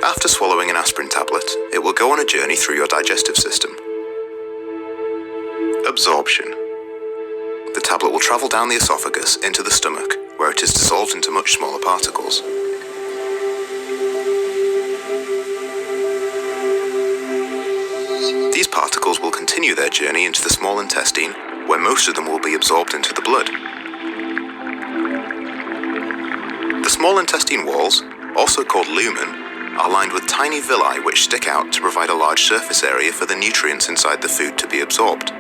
After swallowing an aspirin tablet, it will go on a journey through your digestive system. Absorption. The tablet will travel down the esophagus into the stomach, where it is dissolved into much smaller particles. These particles will continue their journey into the small intestine, where most of them will be absorbed into the blood. The small intestine walls, also called lumen, are lined with tiny villi which stick out to provide a large surface area for the nutrients inside the food to be absorbed.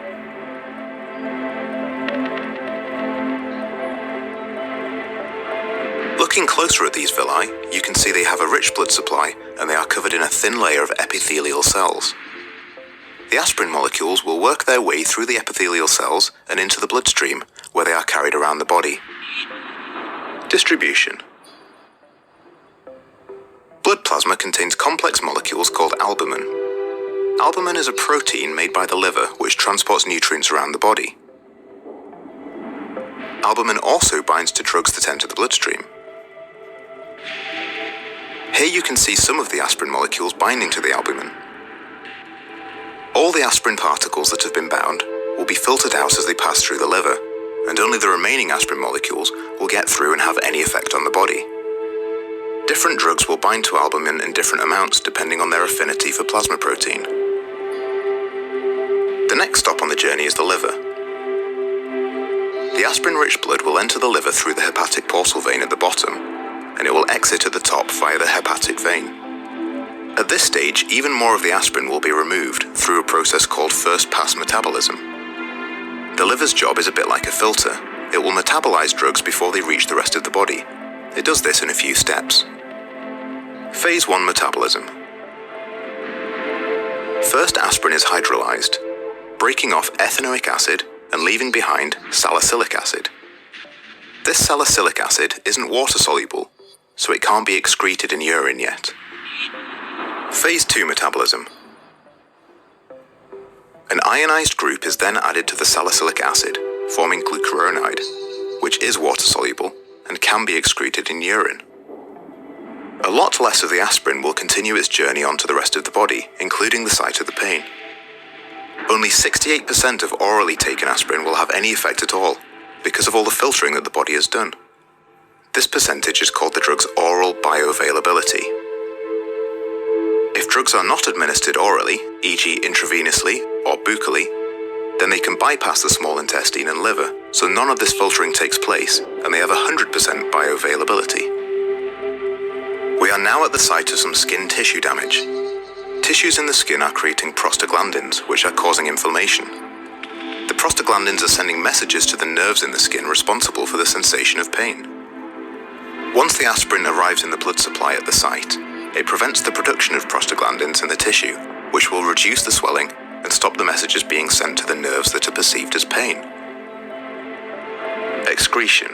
Looking closer at these villi, you can see they have a rich blood supply and they are covered in a thin layer of epithelial cells. The aspirin molecules will work their way through the epithelial cells and into the bloodstream, where they are carried around the body. Distribution. Blood plasma contains complex molecules called albumin. Albumin is a protein made by the liver which transports nutrients around the body. Albumin also binds to drugs that enter the bloodstream. Here you can see some of the aspirin molecules binding to the albumin. All the aspirin particles that have been bound will be filtered out as they pass through the liver, and only the remaining aspirin molecules will get through and have any effect on the body. Different drugs will bind to albumin in different amounts depending on their affinity for plasma protein. The next stop on the journey is the liver. The aspirin-rich blood will enter the liver through the hepatic portal vein at the bottom, and it will exit at the top via the hepatic vein. At this stage, even more of the aspirin will be removed through a process called first-pass metabolism. The liver's job is a bit like a filter. It will metabolize drugs before they reach the rest of the body. It does this in a few steps. Phase 1 metabolism. First, aspirin is hydrolyzed, breaking off ethanoic acid and leaving behind salicylic acid. This salicylic acid isn't water-soluble, so it can't be excreted in urine yet. Phase 2 metabolism. An ionized group is then added to the salicylic acid, forming glucuronide, which is water-soluble and can be excreted in urine. A lot less of the aspirin will continue its journey onto the rest of the body, including the site of the pain. Only 68% of orally taken aspirin will have any effect at all, because of all the filtering that the body has done. This percentage is called the drug's oral bioavailability. If drugs are not administered orally, e.g. intravenously or buccally, then they can bypass the small intestine and liver, so none of this filtering takes place, and they have 100% bioavailability. We are now at the site of some skin tissue damage. Tissues in the skin are creating prostaglandins, which are causing inflammation. The prostaglandins are sending messages to the nerves in the skin responsible for the sensation of pain. Once the aspirin arrives in the blood supply at the site, it prevents the production of prostaglandins in the tissue, which will reduce the swelling and stop the messages being sent to the nerves that are perceived as pain. Excretion.